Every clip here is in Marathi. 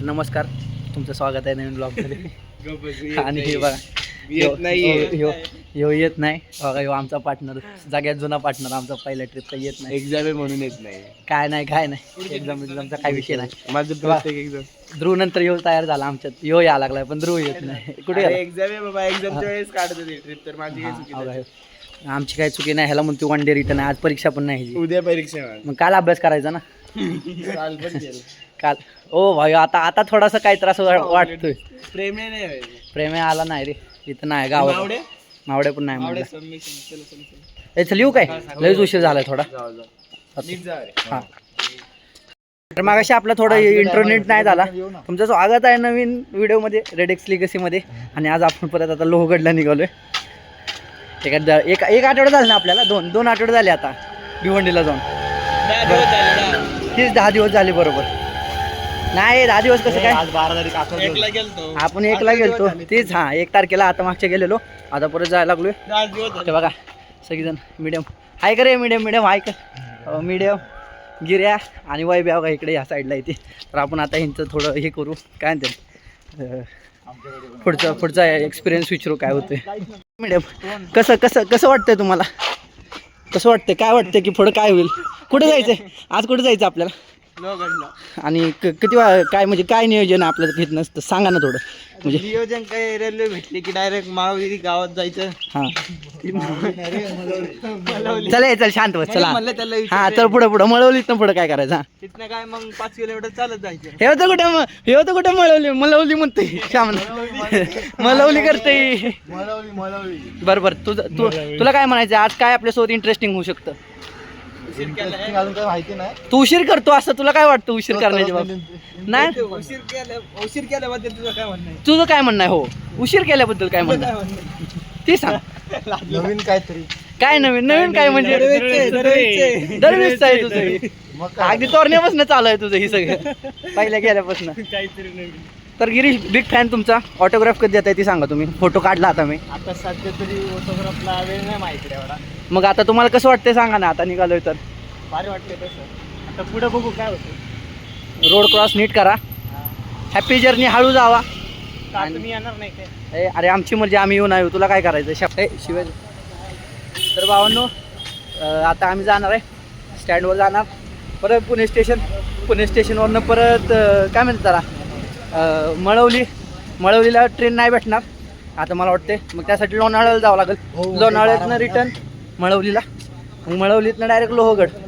नमस्कार, तुमचं स्वागत आहे नवीन ब्लॉगमध्ये. आणि हे बघा ह्यो येत नाही बघा, ह्यो आमचा पार्टनर, सगळ्यात जुना पार्टनर आमचा, पहिल्या ट्रिपचा येत नाही. एक्झाम म्हणून येत नाही. काय नाही एक्झामचा काही विषय नाही. माझं प्रत्येक एक्झाम ध्रुव नंतर ह्यो तयार झाला आमच्यात, ह्यो या लागलाय पण ध्रुव येत नाही. कुठे एक्झाम आहे बाबा, एक्झामच्या वेळेस काढत होते ट्रिप, तर माझी काही चुकी नाही. आमची काही चुकी नाही. ह्याला म्हणतो वन डे रिटर्न आहे, आज परीक्षा पण नाही. उद्या परीक्षा आहे. मग काल अभ्यास करायचा ना. काल पण केलं. काल ओ भाई, आता थोडासा काही त्रास वाटतोय. प्रेम नाही प्रेम आला नाही रे, इथं नाही गावात. मावडे पण नाही म्हणलं. चल चल येऊ काय, लयच उशीर झालाय थोडा. हा, तर मागाशी आपला थोडं इंटरनेट नाही झाला. तुमचं स्वागत आहे नवीन व्हिडिओमध्ये, रेडेक्स लिगसीमध्ये. आणि आज आपण परत आता लोहगडला निघालोय. एक आठवडा झाला ना आपल्याला, दोन आठवडे झाले आता भिवंडीला जाऊन. तीच 10 दिवस झाले बरोबर. नाही 10 दिवस कसं काय, आज 12 तारीख आपण 1ला गेलतो. तीच 1 तारखेला, आता मागच्या गेलेलो, आता परत जायला लागलोय. ते बघा सगळीजण मिडियम हाय का रे, मिडियम हाय का, मिडियम गिऱ्या आणि वैभ्या बघा इकडे या साईडला येते. तर आपण आता ह्यांचं थोडं हे करू, काय म्हणते पुढचा एक्सपिरियन्स विचारू काय होतंय. मिडियम कसं वाटतंय तुम्हाला, कसं वाटतंय, काय वाटतंय की पुढं काय होईल, कुठे जायचंय आज, कुठे जायचं आपल्याला, आणि किती काय म्हणजे काय नियोजन आहे आपल्याला घेत नसतं, सांगा ना थोडं. म्हणजे नियोजन काय, रेल्वे भेटली की डायरेक्ट माळवली गावात जायचं. हां चल शांत बस, चला हां, तर पुढं मळवलीत ना, पुढं काय करायचं. तिथनं काय मग 5 किलोमीटर चालत जायचं. हे होतं कुठं मळवली म्हणते श्याम, मळवली करते. बरोबर. तुला काय म्हणायचं आज, काय आपल्यासोबत इंटरेस्टिंग होऊ शकतं. माहिती नाही, तू उशीर करतो असं तुला काय वाटतं, उशीर करण्याच्या बाबतीत नाही. उशीर केल्याबद्दल तुझं काय म्हणणं आहे? तुझं काय म्हणणं आहे, हो उशीर केल्याबद्दल काय म्हणणं ते सांग. नवीन काहीतरी, काय नवीन काय म्हणजे दरवेळेस आहे तुझं, अगदी तोरण्यापासून चालू आहे तुझं ही सगळं पहिल्या गेल्यापासून. काहीतरी नवीन. तर गिरीश बिग फॅन तुमचा. ऑटोग्राफ कधी देताय ती सांगा तुम्ही. फोटो काढला आता मी, आता सध्या तरी फोटोग्राफला वेळ नाही माहिती एवढा. मग आता तुम्हाला कसं वाटतंय सांगा ना, आता निघालोय तर. भारी वाटतंय तसं. आता पुढे बघू काय होतं. रोड क्रॉस नीट करा, हॅपी जर्नी, हळू जावा. तुम्ही येणार नाही काय? अरे आमची मर्जी, आम्ही येऊन येऊ, तुला काय करायचं शिवाय. तर भावांनो, आता आम्ही जाणार आहे स्टँडवर, जाणार परत पुणे स्टेशनवरनं परत काय म्हणतात त्याला, मळवलीला ट्रेन नाही भेटणार आता मला वाटते. मग त्यासाठी लोणावळ्याला जावं लागेल. लोणावळ्यातनं रिटर्न मळवलीला, मग मळवलीतनं डायरेक्ट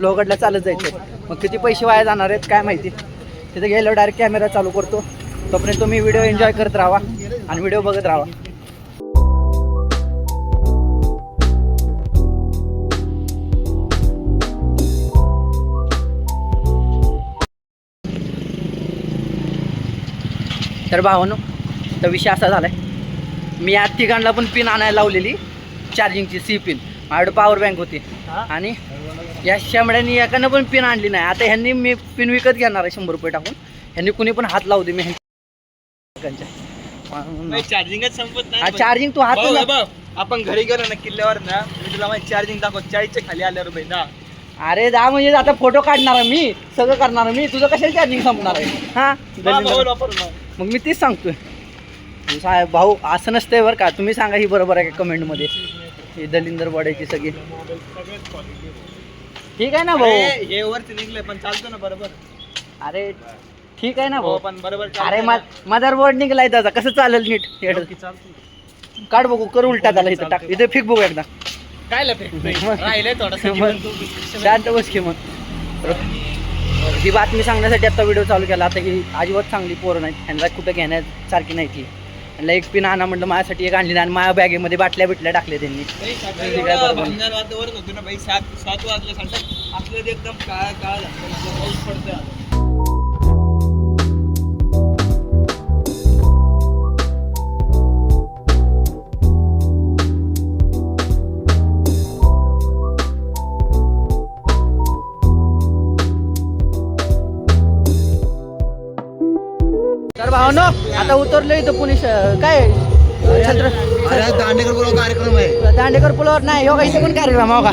लोहगडला चालत जायचं. मग किती पैसे वाया जाणार आहेत काय माहिती. तिथे गेल्यावर डायरेक्ट कॅमेरा चालू करतो. तोपर्यंत तुम्ही व्हिडिओ एन्जॉय करत राहा आणि व्हिडिओ बघत राहा. तर भावानो, तर विषय असा झाला आहे, मी या तिघांना पण पिन आणायला लावलेली, चार्जिंगची सी पिन. माझ्याकडे पॉवर बँक होती आणि या शामड्यांनी एकानं पण पिन आणली नाही. आता ह्यांनी मी पिन विकत घेणार आहे 100 रुपये टाकून. ह्यांनी कुणी पण हात लावू दे मी चार्जिंगच संपत नाही. चार्जिंग तू हात, आपण घरी गेलो ना किल्ल्यावर ना, मी तुला माहिती चार्जिंग दाखव, 40च्या खाली आल्या रुपये ना. अरे दा म्हणजे आता फोटो काढणार मी, सगळं करणार मी, तुझं कशाला चार्जिंग संपणार आहे. हां मग मी तेच सांगतोय साहेब भाऊ, असं नसतंय बरं का. तुम्ही सांगा ही बरोबर आहे का कमेंटमध्ये. ही दलिंदर बडायची सगळी ठीक आहे ना भाऊ, हे वरती निघले पण चालतो ना बरोबर. अरे ठीक आहे ना भाऊ, पण बरोबर. अरे मदरबोर्ड निघलाय त्याचा, कसं चालेल नीट. काढ बघू, कर उलटा त्याला, इथं टाक, इथे फिक बघू एकदा. काय राहिलंय थोडं शांत बस की. मग ही बातमी सांगण्यासाठी आता व्हिडिओ चालू केला. आता ही अजिबात चांगली पोरं नाहीत, ह्यांना कुठं घेण्यासारखी नाही ती. ह्यांना एक पिन आणा म्हटलं, माझ्यासाठी एक आणली आणि माझ्या बॅगेमध्ये बाटल्या टाकल्या त्यांनी. होतो ना भाई, 7 वाजले सांगतात आपलं एकदम काळ पाऊस पडतोय. तर भावनो, आता उतरलो इथं पुणे काय दांडेकर पुलावर कार्यक्रम आहे. दांडेकर पुलावर नाही, हो का इथे पण कार्यक्रम हो का.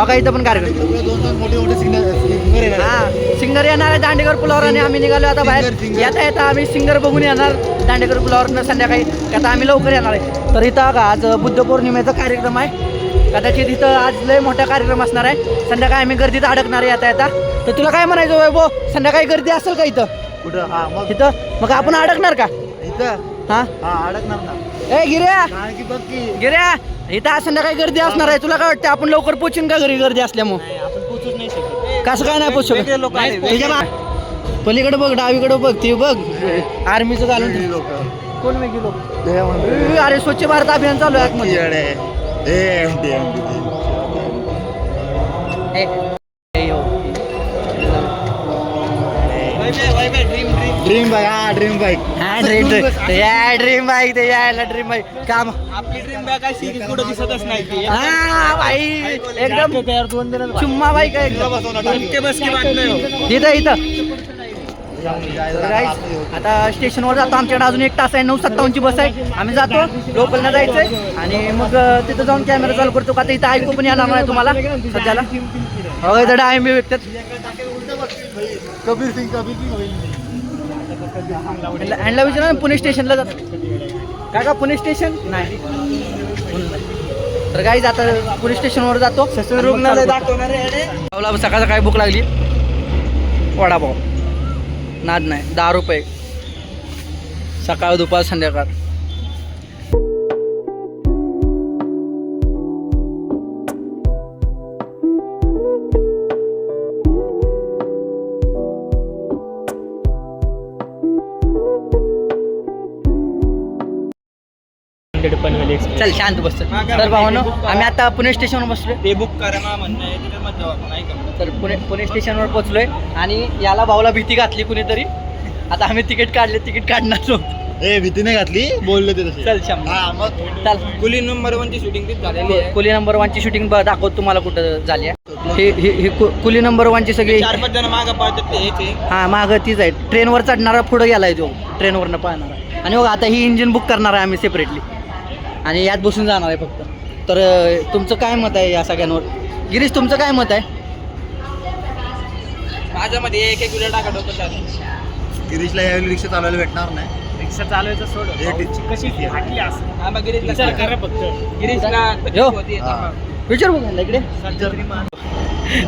हो का इथं पण कार्यक्रम. दोन मोठे मोठे सिंगर येणार. हा सिंगर येणार आहे दांडेकर पुलावर आणि आम्ही निघालो आता बाहेर. येता येता आम्ही सिंगर बघून येणार दांडेकर पुलावर संध्याकाळी. आता आम्ही लवकर येणार आहे. तर इथं का आज बुद्ध पौर्णिमेचा कार्यक्रम आहे. कदाचित इथं आज लय मोठा कार्यक्रम असणार आहे. संध्याकाळी आम्ही गर्दीत अडकणार आहे येता येता. तर तुला काय म्हणायचं वैभव, संध्याकाळी गर्दी असेल का इथं? कुठं? हा मग इथं मग आपण अडकणार का? इथं हा हा अडकणार ना. ए गिऱ्या कारण की बघ की गिऱ्या इथं आज संध्याकाळी गर्दी असणार आहे. तुला काय वाटतं आपण लवकर पोचून का घरी गर्दी असल्यामुळे? आपण पोचूच नाही शकत. कसं काय नाही पोचू वेगळे लोक आले, तुझ्या पलीकडे बघ डावीकडे बघ ते बघ आर्मीचं घालून लोक कोण वेगळी लोक. अरे स्वच्छ भारत अभियान चालू आहे आतमध्ये. Dream bike. हा ड्रीम बाईक. ड्रीम बाईक ते यायला ड्रीम बाईक काम. आपली ड्रीम बॅग अशी कुठं दिसतच नाही ती. हा भाई एकदम चुम्मा बाईक आहे एकदम. इतके बस की बात नाही हो. इथं इथं आता स्टेशनवर जातो. आमच्याकडे अजून 1 तास आहे. 9:57ची बस आहे. आम्ही जातो लोकलला जायचंय आणि मग तिथं जाऊन कॅमेरा चालू करतो. का इथं ऐकू पण येणार नाही तुम्हाला सध्याला. हो इथं डायमी व्यक्त कबीर सिंग कबीर सिंग होईल. हँडला विचार पुणे स्टेशनला जात का पुणे स्टेशन नाही. तर काही जाता पुणे स्टेशनवर जातो. रुग्णालय दाखवणार आहे. सकाळ सकाळी भूक लागली. वडापाव नाद नाही 10 रुपये सकाळ दुपार संध्याकाळ. चल शांत बस. तर भावानो आम्ही आता पुणे स्टेशनवर बसलोय. ते बुक करा ना म्हणणं आहे त्याच्यामध्ये जाऊ आपण ऐका. तर पुणे स्टेशनवर पोहोचलोय आणि याला भाऊला भीती घातली कुणीतरी. आता आम्ही तिकीट काढले. तिकीट काढणार नव्हतं. ए भीती नाही घातली बोलले ते तसे. चल शंभर. हा मग चल कुली नंबर 1 ची शूटिंग तीच झालेली आहे. कुली नंबर 1 ची शूटिंग दाखवत तुम्हाला कुठं झाली आहे. ही कुली नंबर 1 ची सगळी 4-5 जण मागं पाहतात ते हेच आहे. हा मागं तीच आहे. ट्रेनवर चढणारा पुढं गेलाय तो. ट्रेनवरनं पाहणारा. आणि बघ आता ही इंजिन बुक करणार आहे आम्ही सेपरेटली आणि यात बसून जाणार आहे फक्त. तर तुमचं काय मत आहे या सगळ्यांवर? गिरीश तुमचं काय मत आहे? माझ्यामध्ये एक व्हिडिओ टाका डोकं चालू. गिरीशला यावेळी रिक्षा चालवायला भेटणार नाही. रिक्षा चालवायचं सोड. कशी फाटली असं. हा मग गिरीशला करा फक्त. गिरीशला यो. होती. हा. विचार बघा इकडे.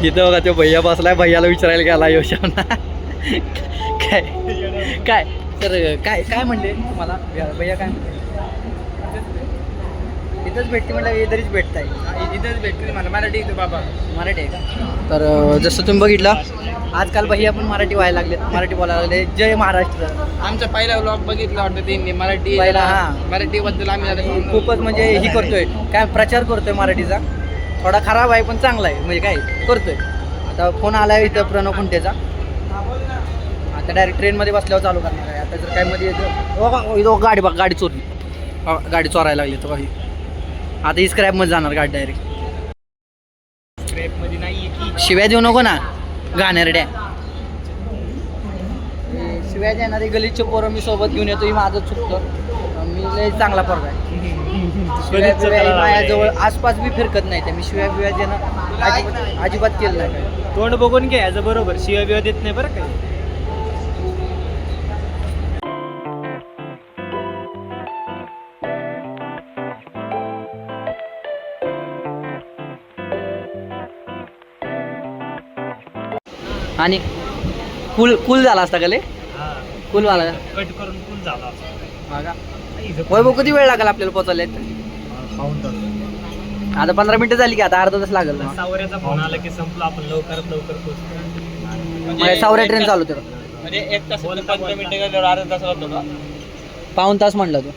इथं बघा तो भैया बसलाय. भैयाला विचारायला गेला योशाना काय काय तर काय काय म्हणले तुम्हाला भैया काय म्हणले? इथंच भेटते म्हटलं इथंच भेटत आहे. इथंच भेटते मला. मराठी येतो बाबा. मराठी आहे का? तर जसं तुम्ही बघितलं आजकाल भैया पण मराठी व्हायला लागले. मराठी बोलायला लागले. जय महाराष्ट्र. आमचा पहिला व्लॉग बघितला वाटतं त्यांनी. मराठी पहिला, हा. मराठीबद्दल आम्ही आता खूपच म्हणजे ही करतोय काय प्रचार करतोय मराठीचा. थोडा खराब आहे पण चांगला आहे म्हणजे काय करतोय. आता फोन आला आहे इथं प्रणव खुंटेचा. आता डायरेक्ट ट्रेनमध्ये बसल्यावर चालू करणार आहे. आता जर काय मध्ये इथं गाडी बघ गाडी चोरली. गाडी चोरायला लागली तर काही. आता ही स्क्रॅपमध्ये जाणार गाडी डायरेक्ट. स्क्रेपमध्ये नाही की शिव्या देऊ नको ना घाणेरड्या. शिव्या देणारी गलीचे पोरं मी सोबत घेऊन येतो. ही माझं चुकतं. मी लय चांगला पोरगा आहे. शिव्या बिव्या माझ्याजवळ आसपास बी फिरकत नाही. त्या मी शिव्या बिव्या देणं अजिबात केलं नाही. तोंड बघून घ्यायचं बरोबर. शिव्या बिव्या देत नाही बरं काय. आणि कूल झाला असता का ले? कूल झाला का? कट करून फुल झाला. हा का? वैभव किती वेळ लागेल आपल्याला पोचायला? आता 15 मिनिटं झाली की आता अर्धा तास लागेल. सावऱ्याचा फोन आला की संपला. आपण लवकरात लवकर पोहोचतो. सावऱ्या ट्रेन चालू होते का? म्हणजे 1 तास 15 मिनिटं गेल्यावर अर्धा तास होतो का? पाऊण तास म्हणलं तू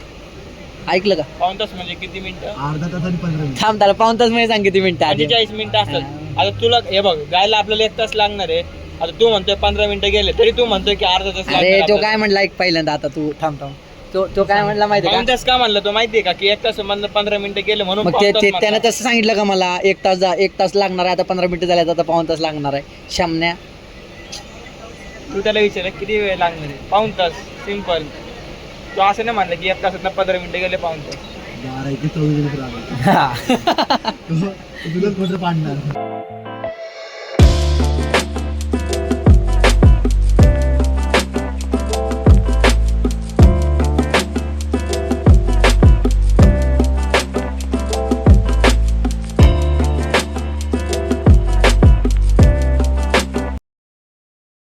ऐकलं का? पाऊण तास म्हणजे किती मिनिटं? अर्धा तास आणि 15 मिनिट. थांब त्याला पाऊण तास म्हणजे सांग किती मिनिटं आधी. 45 मिनिटं असतात. आता तुला हे बघ जायला आपल्याला 1 तास लागणार आहे. आता तू म्हणतोय 15 मिनिटं गेले तरी तू म्हणतोय की अर्धा तास अरे लागणार तो आपल्याला. काय म्हणला ऐक पहिल्यांदा. आता तू थांब तो काय म्हणला माहिती पाऊण का? तास का म्हणलं तो माहितीये का की 1 तास मधनं 15 मिनिटं गेले म्हणून मग पाऊण तास त्यानं म्हणला. तसं सांगितलं का मला 1 तास लागणार आहे. आता 15 मिनिटं झाल्यात आता पाऊण तास लागणार आहे. शामण्या तू त्याला विचार किती वेळ लागणार आहे? पाऊण तास सिंपल. तू असं नाही म्हणलं की 1 तासात 15 मिनिटं गेले पाऊण तास. बारा इथे 24 जण राहतात. हा. तुझंच मोठं पाडणार.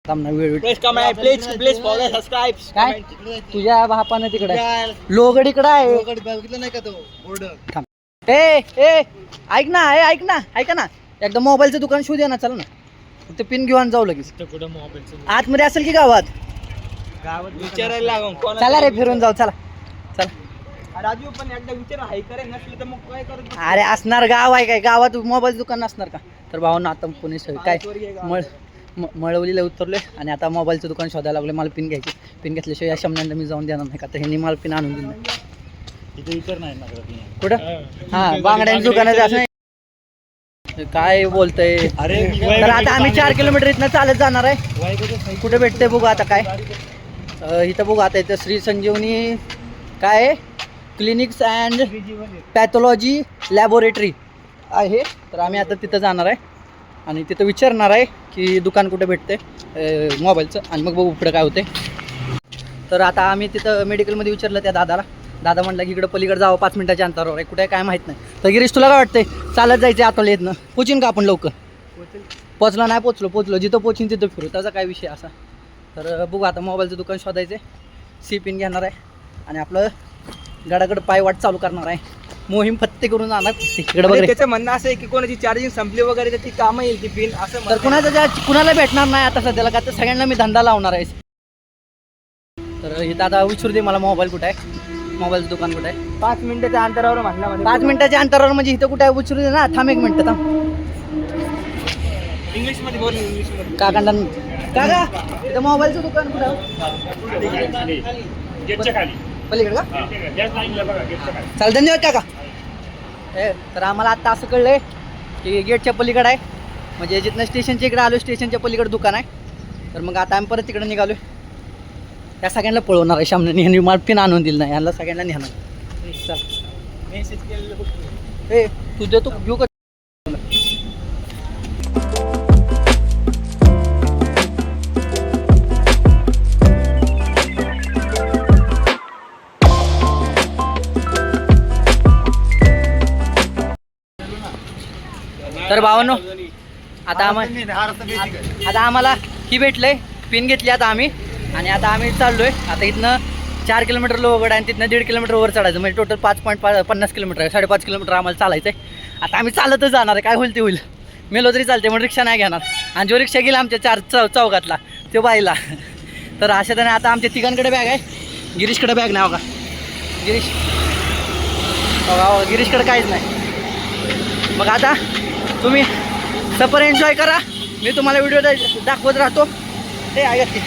थांब ना, वेळ please comment, please follow, subscribe. काय तुझ्या बापानं तिकडे लोगड इकडं आहे. बघितलं नाही का तो बोर्ड? ए ऐक ना, ऐका ना, एकदा मोबाईलचं दुकान शोध ना, चला ना, ते पिन घेऊन जाऊ लगेच. कुठं मोबाईलचं आतमध्ये असेल की गावात? गावात विचारायला लागून कोण चला रे फिरून जाऊ, चला. राजू पण एकदा विचार हाय करे नसलं तर मग काय करत अरे असणार गाव आहे काय, गावात मोबाईल दुकान नसणार का? तर भावांना आता पुणे काय मळवलीला उतरलोय आणि आता मोबाईलचं दुकान शोधायला लागले. मला पिन घ्यायची, पिन घेतल्याशिवाय या शमन्यांना मी जाऊन देणार नाही का, तर ह्यांनी मला पिन आणून दिली. तिथे विचार नाही ना कुठं? हा, बांगड्यांच्या दुकानात असं नाही. काय बोलतय? अरे तर आता आम्ही 4 किलोमीटर इथनं चालत जाणार आहे. कुठे भेटते बघू आता काय. इथं बघू आता, इथं श्री संजीवनी काय क्लिनिक्स अँड पॅथॉलॉजी लॅबोरेटरी आहे. तर आम्ही आता तिथं जाणार आहे आणि तिथं विचारणार आहे की दुकान कुठे भेटते मोबाईलचं, आणि मग बघू पुढे काय होते. तर आता आम्ही तिथं मेडिकलमध्ये विचारलं त्या दादाला. दादा म्हटलं की इकडं पलीकडे जावं, 5 मिनिटाच्या अंतरावर आहे. कुठे काय माहीत नाही. तर गिरीश तुला काय वाटतंय, चालत जायचं आतोला येतनं? पोचीन का आपण लवकर? पोचलो नाही, पोचलो जिथं पोचीन तिथं फिरू, त्याचा काय विषय असा. तर बघू आता मोबाईलचं दुकान शोधायचं आहे, सी पिन घेणार आहे आणि आपलं गडागड पायवाट चालू करणार आहे. मोहीम फत्ते करून जाणार तिकडे वगैरे. त्याचं म्हणणं असं आहे की कोणाची चार्जिंग संपली वगैरे तर ती कामं येईल ती पिन असं तर कुणाला भेटणार नाही आता सध्याला, का तर सगळ्यांना मी धंदा लावणार आहे. तर इथं आता विचारू दे मला मोबाईल कुठं आहे, मोबाईलचं दुकान कुठं आहे. 5 मिनिटाच्या अंतरावर म्हणला म्हणजे 5 मिनिटाच्या अंतरावर म्हणजे इथं कुठं आहे विचारू दे ना. थांब 1 मिनिट थांब. इंग्लिशमध्ये बोल, इंग्लिशमध्ये. काका इथं मोबाईलचं दुकान कुठं आहे? पलीकडे का? चालेल, धन्यवाद काका. तर आम्हाला आत्ता असं कळलंय की गेटच्या पलीकडे आहे, म्हणजे जिथनं स्टेशनच्या इकडे आलो स्टेशनच्या पलीकडे दुकान आहे. तर मग आता आम्ही परत तिकडे निघालो. त्या सगळ्यांना पळवणार आहे शामने, यांनी मला पिन आणून दिलं नाही, यांना सगळ्यांना नेणार. चल मेसेज केलेलं बघ. ए तू देतो घेऊ का? तर भावांनो आता आम्हाला ही भेटलंय, पिन घेतली आता आम्ही, आणि आता आम्ही चाललोय. आता इथनं 4 किलोमीटर लोगड आणि तिथनं 1.5 किलोमीटर वर चढायचं, म्हणजे टोटल 5.50 किलोमीटर आहे. 5.5 किलोमीटर आम्हाला चालायचं आहे. आता आम्ही चालतच जाणार आहे, काय होईल ते होईल. मेलो तरी चालते, म्हणून रिक्षा नाही घेणार. आणि जो रिक्षा गेला आमच्या 4 चौघातला तो बाईला. तर अशा त्याने आता आमच्या तिघांकडे बॅग आहे. गिरीशकडे बॅग नाही. बघा गिरीश, बघा गिरीशकडे काहीच नाही. मग आता तुम्ही सफर एन्जॉय करा, मी तुम्हाला व्हिडिओ दाखवत राहतो. ते आहे की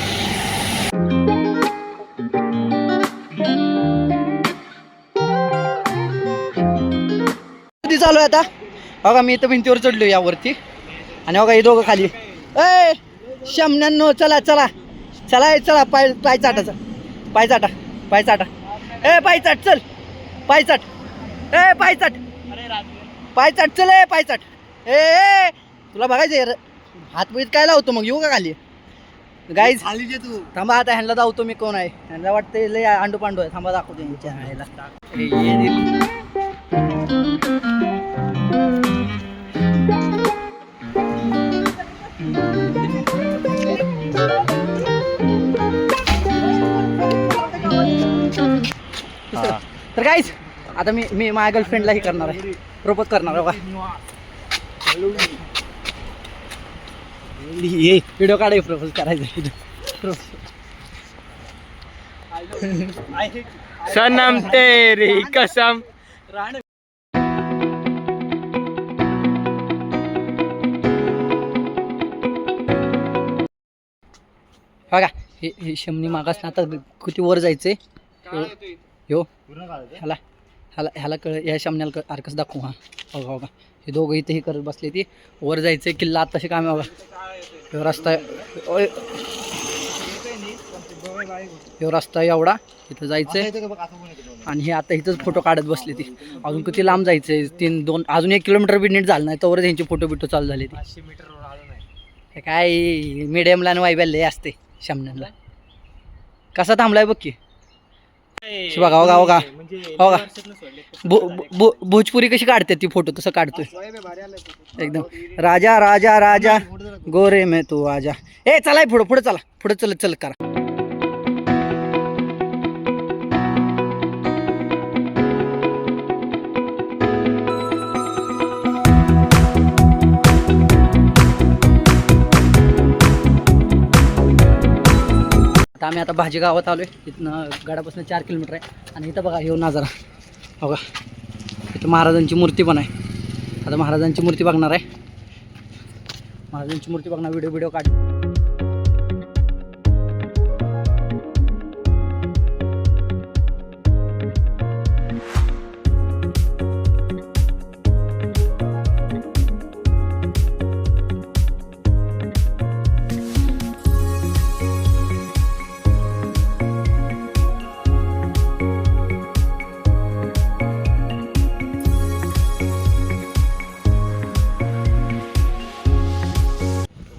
चालू आहे आता. बघा मी इथं भिंतीवर चढलो यावरती, आणि बघा हे दोघं खाली. ए शमन्यांनो चला चला चला चला, पाय चाटाचा, पाय चाटा ए पाय चाट, चल पाय चाट, ए पाय चाट, पाय चाट, चल ए पाय चाट. ए तुला बघायचं हात बीत काय लावतो मग, येऊ का खाली? गाईज खाली जे तू थांबा, आता ह्यांना दावतो मी कोण आहे. ह्यांना वाटतं लय आंडू पांडू आहे. थांबा दाखवतो यांच्या ह्याला. तर गाईज आता मी माझ्या गर्लफ्रेंडलाही करणार आहे, प्रपोज करणार आहे. व्हिडिओ काढाय प्रपोज करायचं. सनम तेरी कसम. बघा हे शमनी मागास ना, आता किती वर जायचंय. यो ह्याला कळ, या शमन्याला आरकस दाखवू. हा बघा बघा हे दोघं इथे हे करत बसले, ती वर जायचंय किल्ला. आत्ताशी काम आहे बघा. रस्ता एवढा इथं जायचंय. आणि हे आता इथंच फोटो काढत बसले ती. अजून किती लांब जायचं आहे, अजून 1 किलोमीटर बी नीट झालं नाही तोवर त्यांचे फोटो बिटो चालू झाले ती. 500 मीटरवर आलो नाही. हे काय मीडियमला आणि वायब्याला लय असते शमन्यांना. कसा थांबलाय बघ की. बघा हो का म्हणजे हो का वर्षातनं सोडले. भोजपुरी कशी काढते ती फोटो तसं काढतोय एकदम. राजा राजा राजा गोरे में तू आजा. ए चलाय पुढं पुढे चला पुढे चलत चलत करा. आता आम्ही आता भाजी गावात आलोय. इथनं गडापासून 4 किलोमीटर आहे. आणि इथं बघा हे नजारा बघा. इथं महाराजांची मूर्ती पण आहे. आता महाराजांची मूर्ती बघणार आहे. महाराजांची मूर्ती बघणार, व्हिडिओ काढ.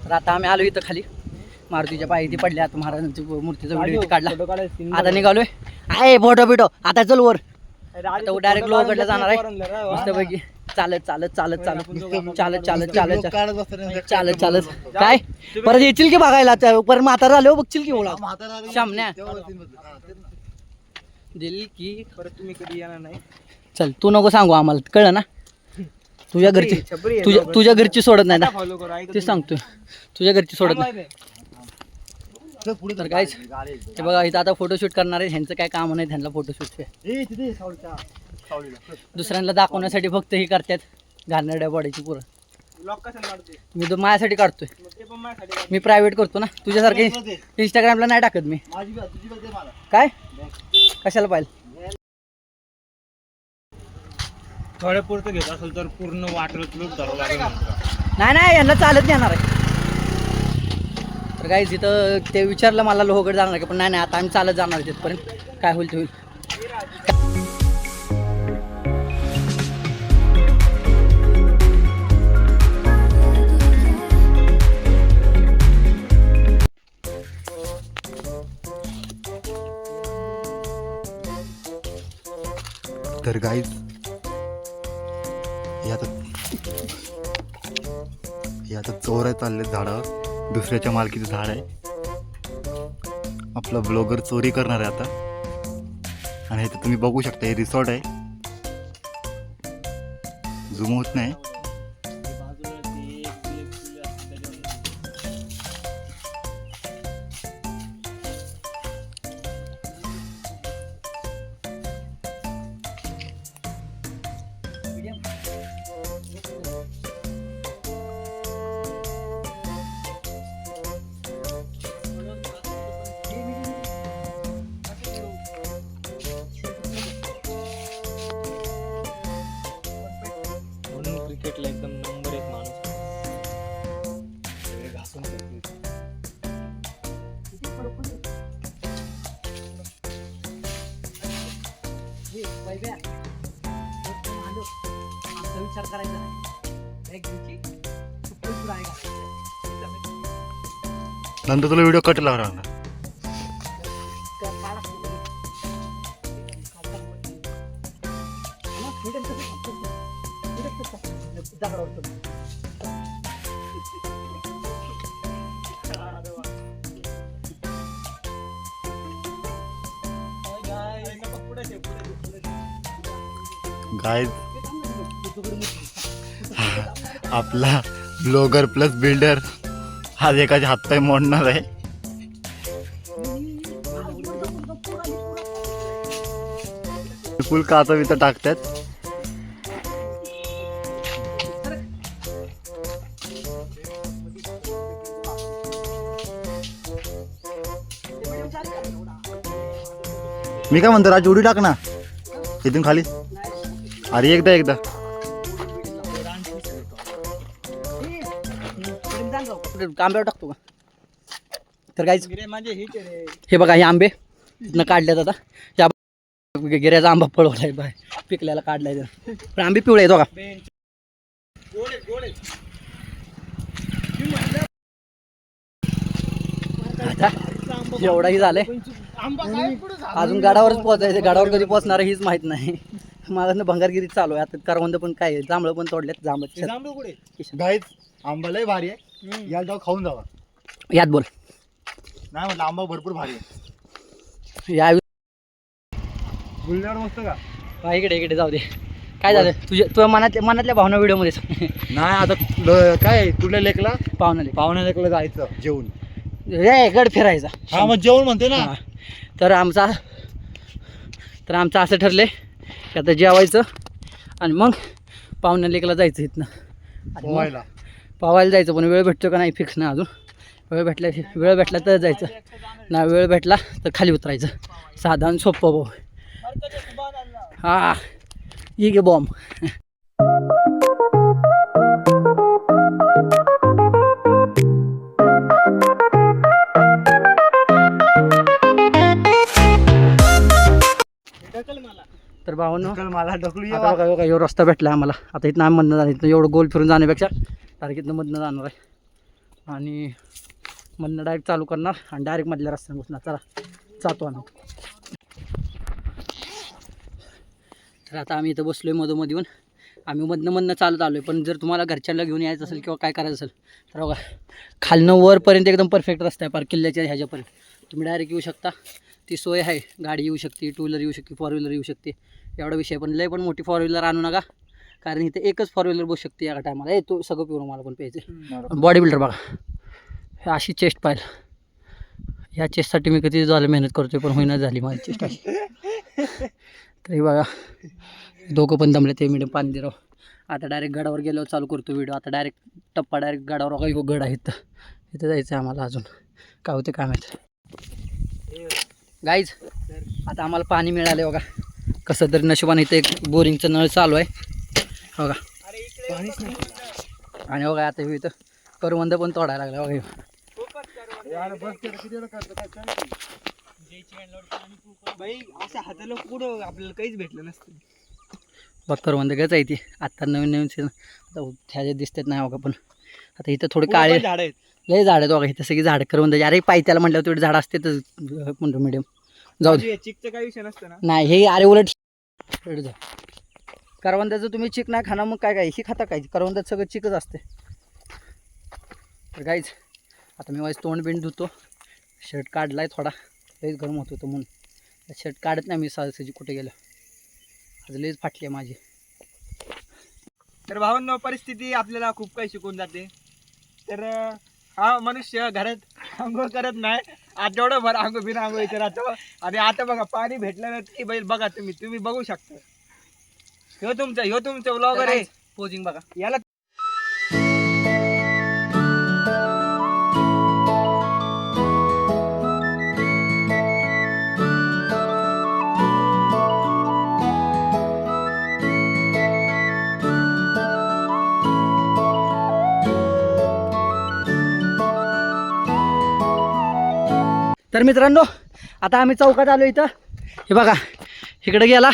तर आता आम्ही आलो इथं खाली मारुतीच्या पायी ती पडल्या. आता महाराजांची मूर्तीचा व्हिडिओ काढला. आता निघालोय. आहे फोटो बिटो आता चल वर. आता डायरेक्ट लोहगडला जाणार आहे मस्तपैकी. चालत चालत चालत चालत चालत चालत चालत चालत चालत काय परत येशील की बघायला. परत म्हातारा आलो बघशील की ओळख शामण्या दिल की. परत तुम्ही कधी येणार नाही. चल तू नको सांगू आम्हाला कळलं ना. तुझ्या घरची तुझ्या घरची सोडत नाही ना. फॉलो करू. ते सांगतोय तुझ्या घरची सोडत नाही. तर काहीच ते बघा इथं आता फोटोशूट करणार आहे. ह्यांचं काय काम नाही, त्यांना फोटोशूट दुसऱ्यांना दाखवण्यासाठी फक्त हे करतात घालणाऱ्या बॉडीची पुरं. ब्लॉग कशाला काढते? मी तर माझ्यासाठी काढतोय. ते पण माझ्यासाठी. मी प्रायव्हेट करतो ना. तुझ्यासारखे इंस्टाग्रामला नाही टाकत मी. काय कशाला पाहिजे. थोड्या पुरतं घेत असेल तर पूर्ण वाटर तुला धरावं लागेल. नाही नाही यांना चालत येणार आहे. तर काही तिथं ते विचारलं मला लोहगड जाणार आहे, पण नाही नाही आता आम्ही चालत जाणार आहे तिथपर्यंत. काय होईल ते होईल. तर गाईज आता चोऱ्या चालले झाडावर. दुसऱ्याच्या मालकीचं झाड आहे. आपला ब्लॉगर चोरी करणार आहे आता. आणि इथं तुम्ही बघू शकता हे रिसॉर्ट आहे. झूम होत नाही. क्रिकेटला एकदम नंबर 1 माणूस. घासून विचार करायचा नंतर तुला व्हिडिओ कट लागणार ना. गाईज आपला ब्लॉगर प्लस बिल्डर आज एकाचे हातपाय मोडणार आहे. फुल काचा बिचा टाकतात. मी काय म्हणतो राज उडी टाक ना इथून खाली. अरे एकदा आंब्यावर टाकतो का. तर काहीच हे बघा हे आंबे इथनं काढल्यात आता. गिऱ्याचा आंबा पळवलाय बाय पिकल्याला काढलाय तर पण आंबे पिवळे येतो का आता एवढाही झालंय अजून गडावरच पोहोचायचं गडावर कधी पोहोचणार हीच माहित नाही माझं भंगारगिरी चालू आहे आता करवंद पण काय जांभळं पण तोडलेत जांभळ गाईच आंबा लय भारी आहे याला जाऊ खाऊन जावा यात बोल नाही म्हटलं आंबा भरपूर भारी आहे या बुलढाणा मस्त का इकडे इकडे जाऊ दे काय झालं तुझ्या मनातल्या भावना व्हिडिओमध्ये नाही आता काय कुठल्या लेकला पाहुणा लेकला जायचं जेवून रे गड फिरायचा हा मग जेवण म्हणते ना हा. तर आमचं असं ठरलंय की आता जेवायचं आणि मग पाहुण्या लेकला जायचं इथनं आणि मग पावायला जायचं पण वेळ भेटतो का नाही फिक्स ना अजून वेळ भेटला तर जायचं ना वेळ भेटला तर खाली उतरायचं साधारण सोपं भाऊ हा ही गे बॉम्ब तर भावांनो मला ढकलू आता बघा एवढा रस्ता भेटला आम्हाला आता इथनं आम्ही मधनं जाणार इथनं एवढं गोल फिरून जाण्यापेक्षा डायरेक्ट इथनं मधनं जाणार आहे आणि मधनं डायरेक्ट चालू करणार आणि डायरेक्ट मधल्या रस्त्याने बसणार चला जातो आम्ही तर आता आम्ही इथं बसलो आहे मधोमध येऊन आम्ही मधनं चालत आलो आहे पण जर तुम्हाला घरच्यांना घेऊन यायचं असेल किंवा काय करायचं असेल तर बघा खालनं वरपर्यंत एकदम परफेक्ट रस्ता आहे पार किल्ल्याच्या ह्याच्यापर्यंत तुम्ही डायरेक्ट येऊ शकता ती सोय आहे गाडी येऊ शकते टू व्हीलर येऊ शकते फोर व्हीलर येऊ शकते एवढा विषय पण लय पण मोठी फोर व्हीलर आणू नका कारण इथे एकच फोर व्हीलर बसू शकते या टायमाला तो सगळं पिऊन मला पण प्यायचं बॉडी बिल्डर बघा हे अशी चेस्ट पाहिलं ह्या चेस्टसाठी मी किती झालं मेहनत करतोय पण होईना झाली माझी चेस्ट अशी तरी बघा दोघं पण दमले ते मिडियम पाणी दिराव आता डायरेक्ट गडावर गेल्यावर चालू करतो व्हिडिओ आता डायरेक्ट टप्पा डायरेक्ट गडावर काही गड आहेत इथं जायचं आहे आम्हाला अजून काय होते काय माहीत गाईज आता आम्हाला पाणी मिळालं बघा कसं तरी नशिबाने इथं एक बोरिंगचं नळ चालू आहे बघा आणि बघा आता हे इथं करवंद पण तोडायला लागला बघा असं हाताला पुढं आपल्याला काहीच भेटलं नसतं बघ करवंद गच आहे ती आत्ता नवीन सीझन आता ह्याच्यात दिसतात नाही बघा पण आता इथं थोडे काळे झाड आहेत लय झाड आहेत बघा इथं सगळी झाडं करवंद अरे पायथ्याला म्हटलं तेवढे झाड असते तर म्हणतो मिडियम जाऊ दे चिकचं काही विषय नसतं ना नाही हे अरे उलट जा करवंदाचं तुम्ही चिक नाही खाणार मग काय ही खाता काय करवंदात सगळं चिकच असते तर काहीच आता मी वाईस तोंड बिंड धुतो शर्ट काढलाय थोडा लईच गरम होत होतं म्हणून शर्ट काढत नाही मी सहजी कुठे गेलं आज लईच फाटली आहे माझी तर भावांनो परिस्थिती आपल्याला खूप काही शिकवून जाते तर हा मनुष्य घरात आंघोळ करत नाही आठवडाभर बिना आंघोळीचं राहतो आणि आता बघा पाणी भेटलं ना ती बैल बघा तुम्ही बघू शकता ह्यो तुमचा व्लॉगर आहे पोजिंग बघा याला तर मित्रांनो आता आम्ही चौकात आलो इथं हे बघा इकडे गेला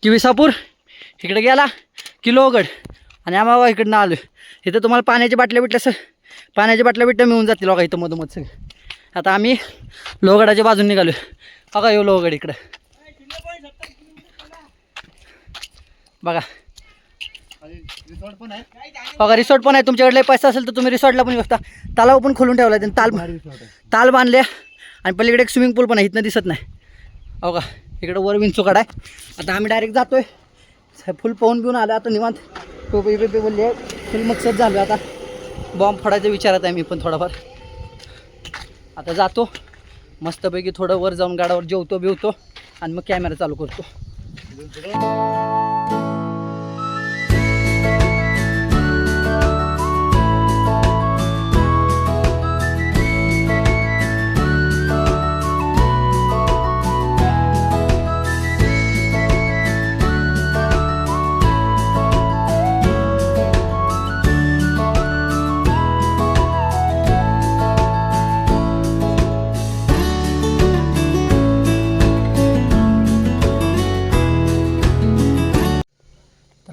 की विसापूर इकडे गेला की लोहगड आणि आम्हाला इकडनं आलो इथं तुम्हाला पाण्याच्या बाटल्या मिळून जातील बघा इथं मधोमध सगळं आता आम्ही लोहगडाच्या बाजून निघालो बघा येऊ लोहगड इकडं बघा बघा रिसॉर्ट पण आहे तुमच्याकडे पैसा असेल तर तुम्ही रिसॉर्टला पण येऊ शकता तलाव पण खोलून ठेवला त्यांनी ताल बांधले आणि पलीकडे एक स्विमिंग पूल पण आहे इथनं दिसत नाही हो का इकडं वर विंचूकड आहे आता आम्ही डायरेक्ट जातोय फुल पाहून घेऊन आलो आता निवांत टोपी बोलले फुल मकसद झालो आता बॉम्ब फोडायच्या विचारात आहे मी पण थोडाफार आता जातो मस्तपैकी थोडं वर जाऊन गाडावर जेवतो बिवतो आणि मग कॅमेरा चालू करतो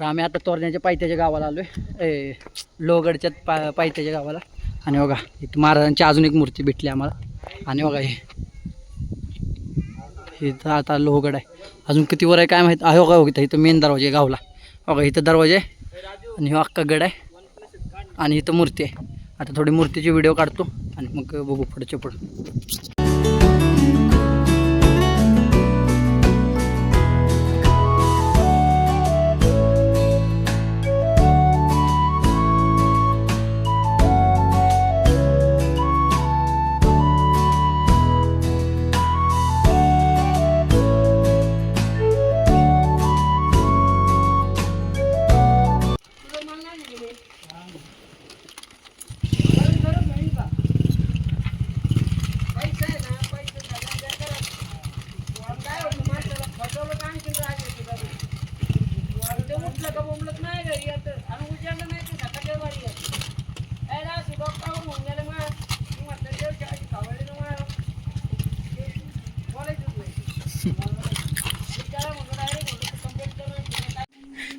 आम्ही आता तोरण्याच्या पायथ्याच्या गावाला आलो आहे, लोहगडच्या पायथ्याच्या गावाला. आणि बघा इथं महाराजांची अजून एक मूर्ती भेटली आम्हाला. आणि बघा हे इथं आता लोहगड आहे. अजून किती वर आहे काय माहीत आहे. बघा इथं इथं मेन दरवाजा आहे गावला. बघा इथं दरवाजा आहे आणि हा अख्खा गड आहे आणि इथं मूर्ती आहे. आता थोडी मूर्तीची व्हिडिओ काढतो आणि मग बघू पुढच्या पुढं.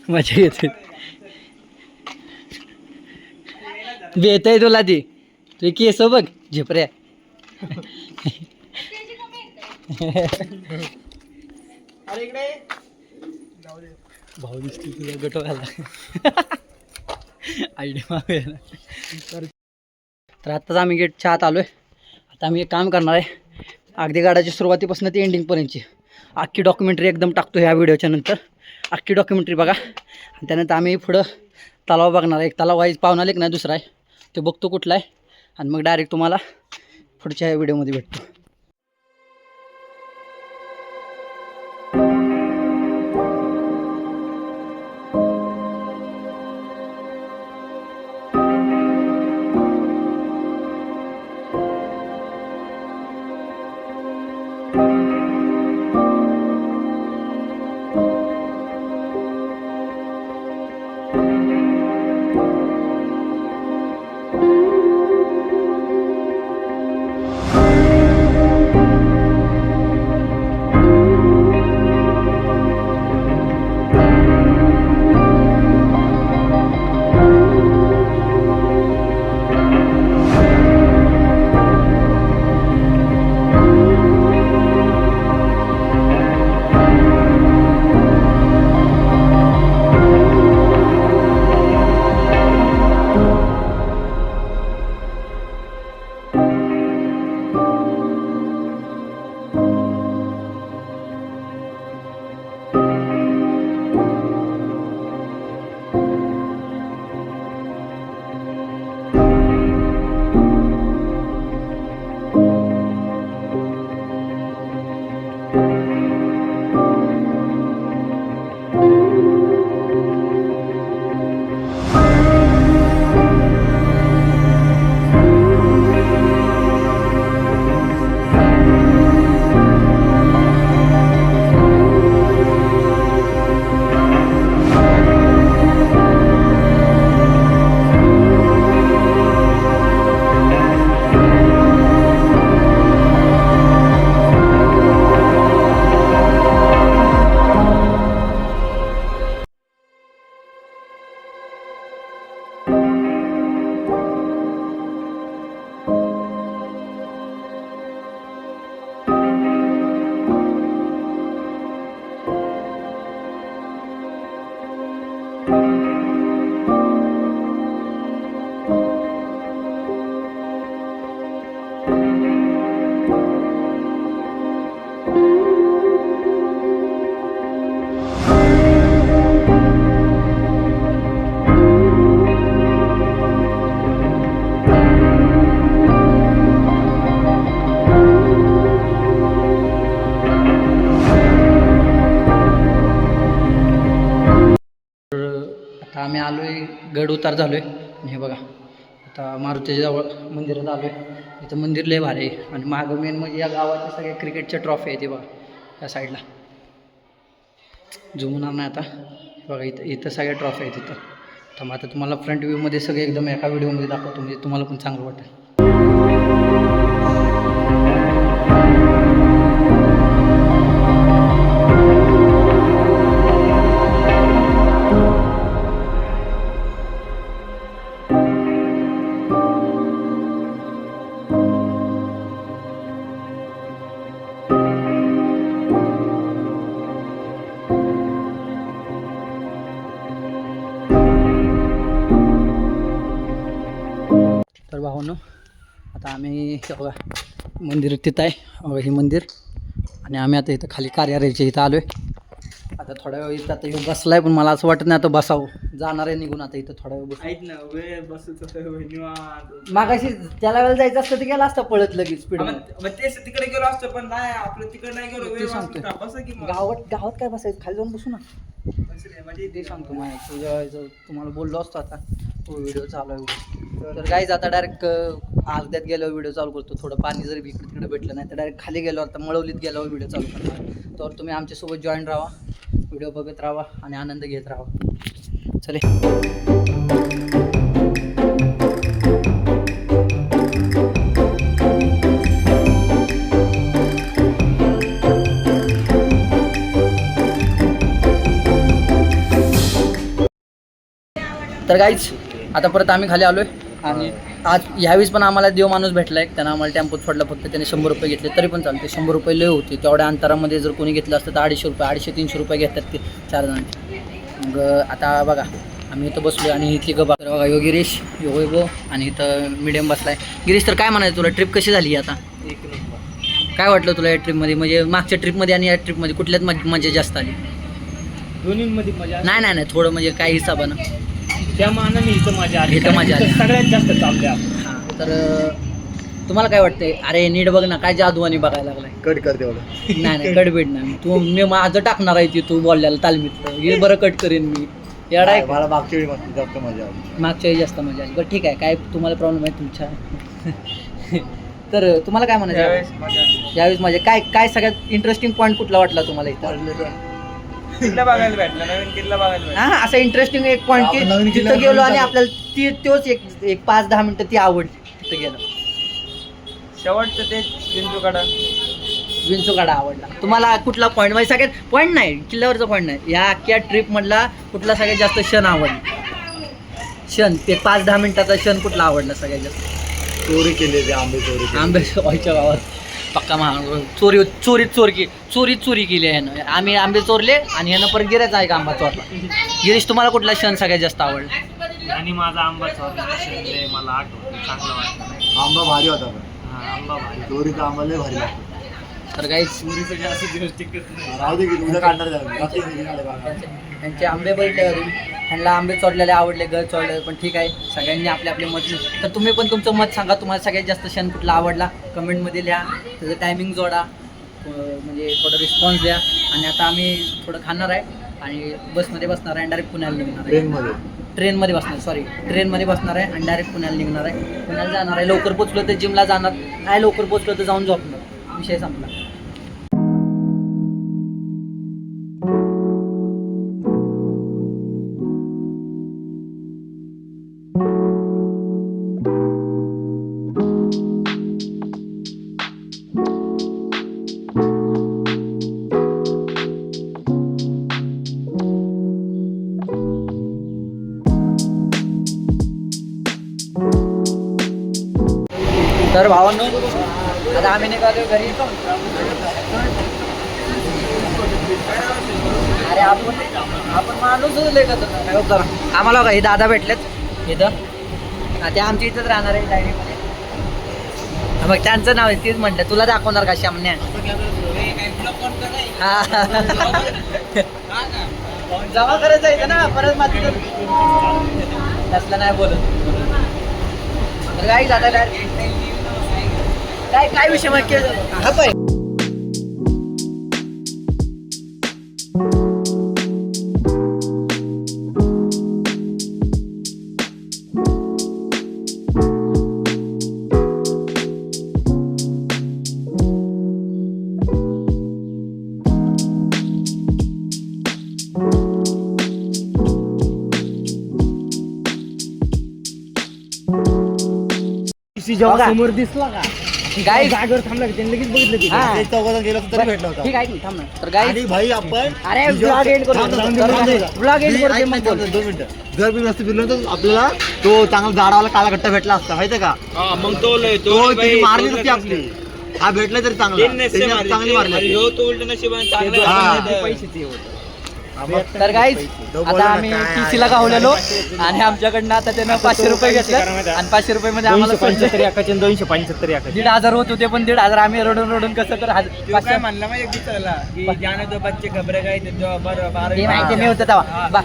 मजा येते. बेत आहे तुला ती तुझी केस बघ झेपऱ्या. भाऊ दिसते तुझा गटवायला आयडिया तर आत्ताच आम्ही गेटच्या आत आलो आहे. आता आम्ही एक काम करणार आहे. अगदी गाडाची सुरुवातीपासून ती एंडिंगपर्यंतची अख्खी डॉक्युमेंटरी एकदम टाकतो ह्या व्हिडिओच्या नंतर. अख्खी डॉक्युमेंटरी बघा. आणि त्यानंतर आम्ही पुढं तलाव बघणार आहे. एक तलाव वाईज पाहुणा लेक नाही दुसरा आहे ते बघतो कुठला आहे. आणि मग डायरेक्ट तुम्हाला पुढच्या व्हिडिओमध्ये भेटतो. आम्ही आलो आहे गड उतार झालो आहे. आणि हे बघा आता मारुतीच्या जवळ मंदिरात आलो आहे. इथं मंदिर लय भारी आहे. आणि मागं मेन म्हणजे या गावाच्या सगळ्या क्रिकेटच्या ट्रॉफी आहे ते बघा या साईडला झुमणार नाही आता. बघा इथं इथं सगळ्या ट्रॉफी आहेत तिथं. तर मग आता तुम्हाला फ्रंट व्ह्यूमध्ये सगळे एकदम एका व्हिडिओमध्ये दाखवतो म्हणजे तुम्हाला पण चांगलं वाटेल. आता आम्ही हे बघा मंदिर तिथं आहे, बघा हे मंदिर. आणि आम्ही आता इथं खाली कार्यालयाच्या इथं आलो आहे. आता थोड्या वेळ इथं आता येऊन बसलाय, पण मला असं वाटत नाही आता बसावं. जाणार आहे निघून आता इथं थोड्या वेळ बसून. ऐक ना वेळ बसूच मागाशी त्याला वेळेला जायचं असतं ते गेला असतं पळत लगेच स्पीड. तेच तिकडे गेलो असतो पण नाही आपलं तिकडे नाही गेलो. वेळ सांगतोय. बस की मग. गावात काय बसायचं, खाली जाऊन बसू ना. म्हणजे ते सांगतो माझ्या तुझ्या तुम्हाला बोललो असतो आता व्हिडिओ चालू आहे. तर गाईज आता डायरेक्ट अर्ध्यात गेल्यावर व्हिडिओ चालू करतो. थोडं पाणी जरी इकडे तिकडे भेटलं नाही तर डायरेक्ट खाली गेल्यावर आता मळवलीत गेल्यावर व्हिडिओ चालू करणार. तर तुम्ही आमच्यासोबत जॉईन राहा, व्हिडिओ बघत राहा आणि आनंद घेत राहा. चले. तर गाईच आता परत आम्ही खाली आलो आहे. आणि आज ह्यावेळेस पण आम्हाला देव माणूस भेटला आहे. त्यानं आम्हाला टेम्पोत फोडला, फक्त त्याने 100 रुपये घेतले तरी पण चालते. 100 रुपये लय होते. तेवढ्या अंतरामध्ये जर कोणी घेतलं असतं तर 250 रुपये 250-300 रुपये घेतात ते 4 जणांचे. मग आता बघा आम्ही इथं बसलो आणि इथली गबा तर बघा यो गिरीश यो वैभव आणि इथं मिडियम बसलाय. गिरीश तर काय म्हणायचं तुला, ट्रिप कशी झाली आता? काय वाटलं तुला या ट्रिपमध्ये, म्हणजे मागच्या ट्रिपमध्ये आणि या ट्रिपमध्ये कुठल्यात मजा जास्त आली? दोन्हीमध्ये मजा नाही थोडं म्हणजे काय हिसाबानं त्या मानाने इथं मजा आली. इथं मजा आली. सगळ्यात जास्त चालते. हां तर तुम्हाला काय वाटतंय? अरे नीट बघ ना, काय जादूवानी बघायला लागलाय. कट कर तेवढं. नाही कडबीड नाही. मी माझं टाकणार आहे ती तू बोलल्याला तालमीत हे बरं कट करेन मी. येडा आहे का? मला मागच्या वेळी जास्त मजा आली. मागच्या वेळी जास्त मजा आली. बरं ठीक आहे, काय तुम्हाला प्रॉब्लेम आहे तुमच्या तर तुम्हाला काय म्हणायचं यावेळेस माझे काय सगळ्यात इंटरेस्टिंग पॉईंट कुठला वाटला तुम्हाला इथं? किल्ला बघायला भेटला, नवीन किल्ला बघायला भेटला. हां असं इंटरेस्टिंग एक पॉईंट की आपण नवीन तिथं किल्ला गेलो आणि बघितला. आपल्याला तोच एक 5-10 मिनिटं ती आवडली तिथं गेलो. शेवटचं ते विंचूगाडा आवडला. तुम्हाला कुठला पॉईंट, म्हणजे सगळ्यात पॉईंट नाही किल्ल्यावरचा पॉईंट नाही, या अख्ख्या ट्रिपमधला कुठला सगळ्यात जास्त क्षण आवडला? क्षण ते 5-10 मिनिटाचा क्षण कुठला आवडला सगळ्यात जास्त? चोरी केली ते आंबे चोरी केली. आंबे व्हायच्या गावात पक्का महाग चोरी केली आहे ह्यानं. आम्ही आंबे चोरले आणि ह्यानं परत गिऱ्याचा आहे का आंबा चोरला. गिरीश तुम्हाला कुठला क्षण सगळ्यात जास्त आवडला? आणि माझा आंबा मला आठवतो, चांगला वाटला. आंबा भारी होता पण. आंबा भारी. चोरीचा आंबा लय भारी लागतो. तर काही चोरीचं जास्त दिवस टिकत नाही. राहू दे की तुझं काढणार जाऊ. त्यांचे आंबे बघितले ह्यांना आंबे चोरलेले आवडले, घर चोरले, पण ठीक आहे सगळ्यांनी आपले आपले मत. तर तुम्ही पण तुमचं मत सांगा, तुम्हाला सगळ्यात जास्त क्षण कुठला आवडला कमेंटमध्ये लिहा. त्याचं टायमिंग जोडा, म्हणजे थोडं रिस्पॉन्स द्या. आणि आता आम्ही थोडं खाणार आहे आणि बसमध्ये बसणार आहे आणि डायरेक्ट पुण्याला निघणार आहे. ट्रेनमध्ये बसणार आहे आणि डायरेक्ट पुण्याला निघणार आहे. पुण्याला जाणार आहे. लवकर पोचलो तर जिमला जाणार, नाही लवकर पोचलो तर जाऊन झोपणार. विषय संपला. तर भावांनो आता आम्ही निघालो घरी. अरे आपण माणूस जरा आम्हाला बघा हे दादा भेटलेत इथं. ते आमच्या इथंच राहणार आहे डायरीमध्ये. मग त्यांचं नाव आहे तेच म्हटलं तुला दाखवणार का शामण्या. जमा करायचं आहे ना परत मात्र नसलं नाही बोलत. तर काही दादा काय विषय मग हा पाय. समोर दिसला का गाईज जागेवर थांबला त्यांनी लगेच बघितलं की हा. चौघात गेलो तरी भेटला होता. ठीक आहे की थांब ना. तर गाईज आणि भाई आपण अरे ब्लॉग एंड करू. ब्लॉग एंड करू मग बोल. 2 मिनिटं. जर मी नसतं फिरलो तर आपल्याला तो चांगला जाडावाला काळा कट्टा भेटला असता माहितीये का. मग तो त्याची मारली नसती आपली. हा भेटला तरी चांगला. चांगली मारली. तो उलट नशिबाने चांगला हा. पैसे ते होतं. तर गाईज आता आम्ही TC ला गावलेलो आणि आमच्याकडनं आता त्यानं 500 रुपये घेतले आणि 500 रुपये मध्ये आम्हाला 275 1,500 होत होते पण 1,500 आम्ही रडून कसं तर काय म्हणला मग एक दुसऱ्याला की जाने दो बच्चे खबरे काय ते जो बरं ते माहिती मी होतं तेव्हा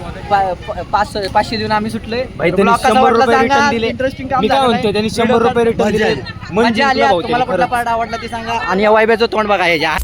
500 देऊन आम्ही सुटलोय भाई, त्यांनी 100 रुपये return दिले. इंटरेस्टिंग मी काय म्हणतोय, त्यांनी 100 रुपये return दिले. म्हणजे आली तुम्हाला कुठला पार्ट आवडला ते सांगा आणि या वायब्याचं तोंड बघा याच्या